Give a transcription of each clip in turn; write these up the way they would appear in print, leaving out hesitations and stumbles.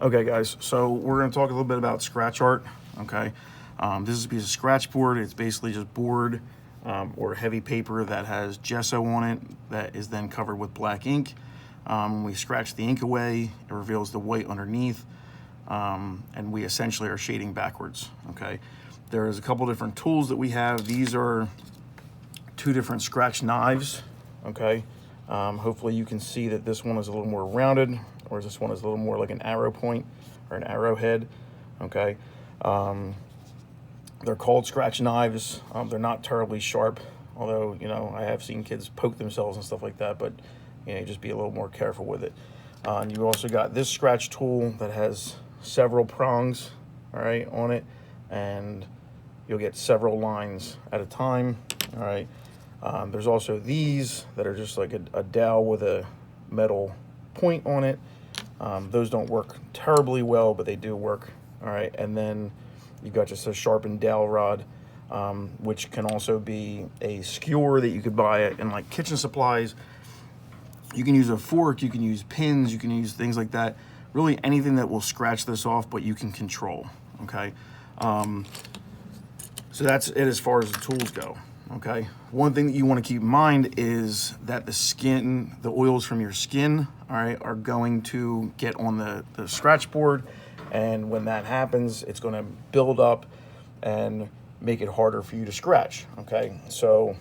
Okay guys, so we're going to talk a little bit about scratch art. Okay, this is a piece of scratch board. It's basically just board or heavy paper that has gesso on it that is then covered with black ink. When we scratch the ink away, it reveals the white underneath, and we essentially are shading backwards. Okay, there's a couple different tools that we have. These are two different scratch knives. Okay, hopefully you can see that this one is a little more rounded, whereas this one is a little more like an arrow point or an arrowhead. Okay, they're called scratch knives. They're not terribly sharp, although, you know, I have seen kids poke themselves and stuff like that, but, you know, just be a little more careful with it. You also got this scratch tool that has several prongs, all right, on it, and you'll get several lines at a time, all right. There's also these that are just like a dowel with a metal point on it. Those don't work terribly well, but they do work, all right. And then you've got just a sharpened dowel rod, which can also be a skewer that you could buy in like kitchen supplies. You can use a fork, you can use pins, you can use things like that. Really anything that will scratch this off, but you can control, okay? So that's it as far as the tools go, okay? One thing that you want to keep in mind is that the oils from your skin, all right, are going to get on the scratch board. And when that happens, it's going to build up and make it harder for you to scratch, okay? So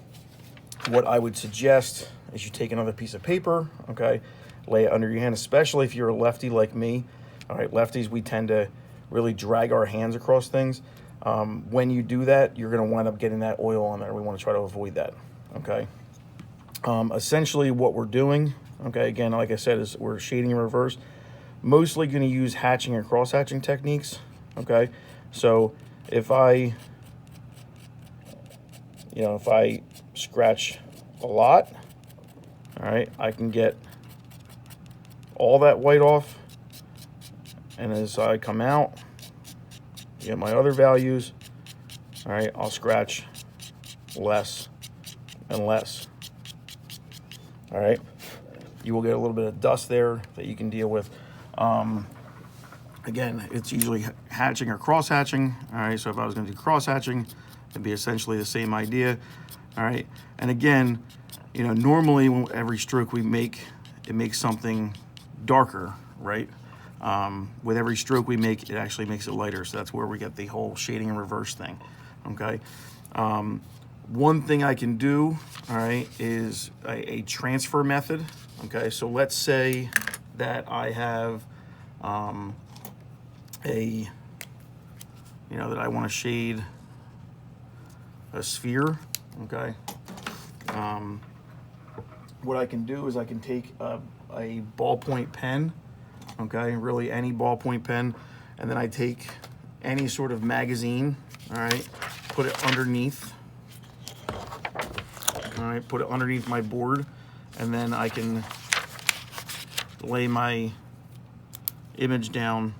what I would suggest is you take another piece of paper, okay, lay it under your hand, especially if you're a lefty like me. All right, lefties, we tend to really drag our hands across things. When you do that, you're going to wind up getting that oil on there. We want to try to avoid that, okay? Essentially what we're doing, okay, again, like I said, is we're shading in reverse. Mostly going to use hatching and cross hatching techniques, okay? So if I scratch a lot, all right, I can get all that white off, and as I come out, get my other values, all right, I'll scratch less and less, all right? You will get a little bit of dust there that you can deal with. Again, it's usually hatching or cross hatching. All right, so if I was going to do cross hatching, it'd be essentially the same idea. All right, and again, you know, normally every stroke we make, it makes something darker, right? With every stroke we make, it actually makes it lighter. So that's where we get the whole shading in reverse thing. Okay. One thing I can do, all right, is a transfer method. Okay, so let's say that I have that I want to shade a sphere, okay? What I can do is I can take a ballpoint pen, okay, really any ballpoint pen, and then I take any sort of magazine, all right, put it underneath, all right, put it underneath my board, and then I can lay my image down,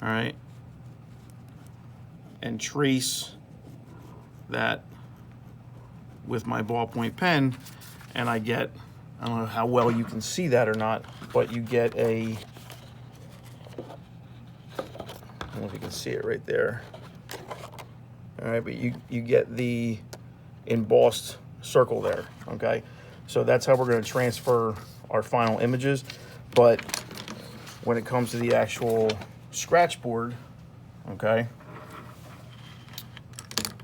all right, and trace that with my ballpoint pen, and I get, I don't know how well you can see that or not, but you get I don't know if you can see it right there. All right, but you get the embossed circle there, okay? So that's how we're gonna transfer our final images. But when it comes to the actual scratch board, okay,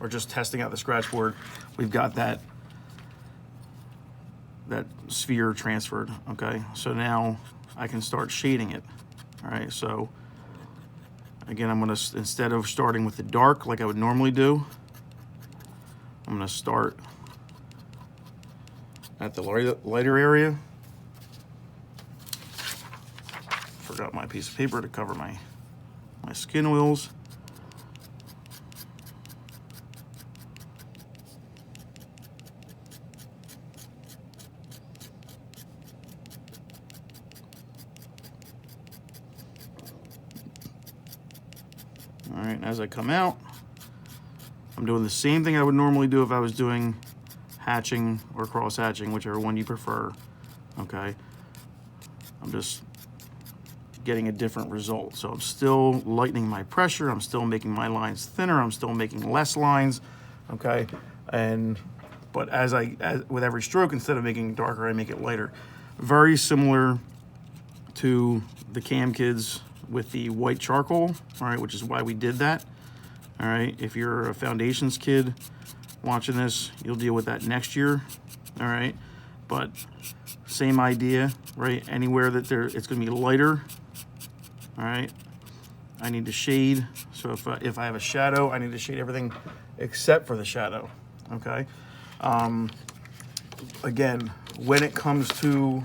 we're just testing out the scratch board. We've got that sphere transferred, okay? So now I can start shading it, all right? So again, I'm gonna, instead of starting with the dark like I would normally do, I'm gonna start at the lighter area. Forgot my piece of paper to cover my skin oils. All right, as I come out, I'm doing the same thing I would normally do if I was doing hatching or cross hatching, whichever one you prefer, okay? I'm just getting a different result. So I'm still lightening my pressure, I'm still making my lines thinner, I'm still making less lines, okay? But as with every stroke, instead of making it darker, I make it lighter. Very similar to the Cam Kids with the white charcoal, all right, which is why we did that, all right? If you're a Foundations kid watching this, you'll deal with that next year, all right? But same idea, right? Anywhere that it's gonna be lighter, all right? I need to shade, so if I have a shadow, I need to shade everything except for the shadow, okay? Again, when it comes to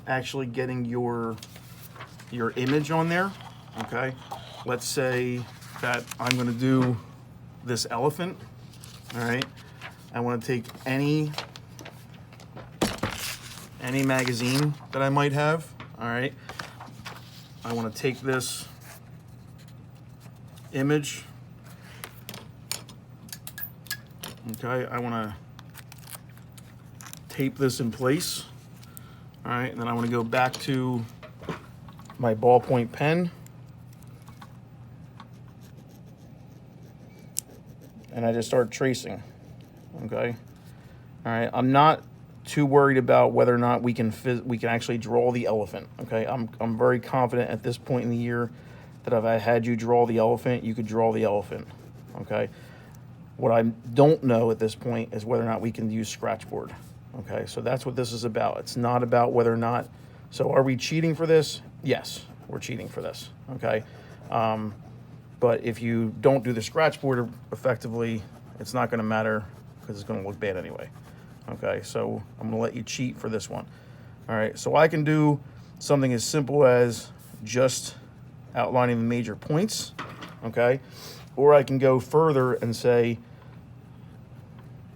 actually getting your image on there, okay? Let's say that I'm gonna do this elephant, all right? I wanna take any magazine that I might have, all right? I wanna take this image, okay? I wanna tape this in place, all right? And then I wanna go back to my ballpoint pen, and I just start tracing, okay? All right, I'm not too worried about whether or not we can actually draw the elephant, okay? I'm very confident at this point in the year that if I had you draw the elephant, you could draw the elephant, okay? What I don't know at this point is whether or not we can use scratchboard, okay? So that's what this is about. It's not about whether or not, so are we cheating for this? Yes, we're cheating for this, okay? But if you don't do the scratchboard effectively, it's not gonna matter because it's gonna look bad anyway. Okay, so I'm gonna let you cheat for this one. All right, so I can do something as simple as just outlining the major points, okay? Or I can go further and say,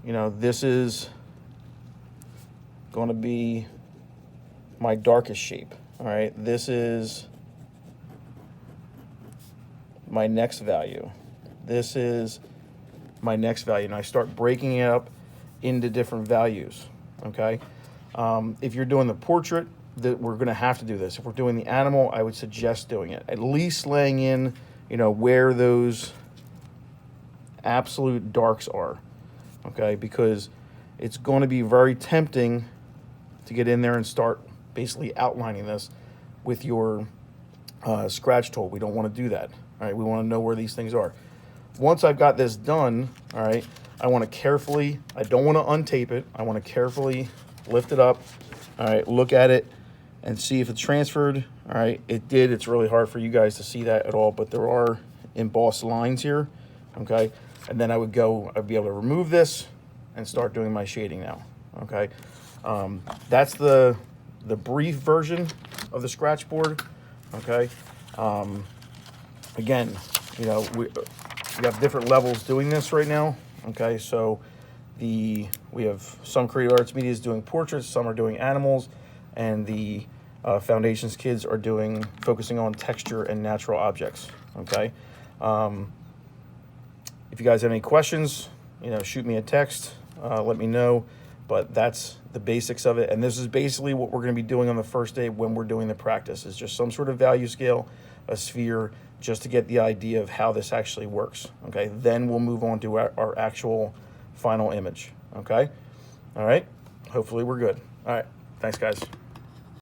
you know, this is gonna be my darkest shape, all right? This is my next value. This is my next value, and I start breaking it up into different values, okay? If you're doing the portrait, we're gonna have to do this. If we're doing the animal, I would suggest doing it. At least laying in, you know, where those absolute darks are, okay? Because it's gonna be very tempting to get in there and start basically outlining this with your scratch tool. We don't wanna do that, all right? We wanna know where these things are. Once I've got this done, all right, I want to carefully, I don't want to untape it. I want to carefully lift it up, all right, look at it and see if it's transferred. All right, it did. It's really hard for you guys to see that at all, but there are embossed lines here, okay? And then I'd be able to remove this and start doing my shading now, okay? That's the brief version of the scratch board, okay? Again, you know, we have different levels doing this right now. Okay, so we have some Creative Arts Media is doing portraits, some are doing animals, and the Foundations kids are focusing on texture and natural objects. Okay, if you guys have any questions, you know, shoot me a text, let me know. But that's the basics of it, and this is basically what we're going to be doing on the first day when we're doing the practice. Is just some sort of value scale, a sphere, just to get the idea of how this actually works, okay? Then we'll move on to our actual final image, okay? All right, hopefully we're good. All right, thanks guys.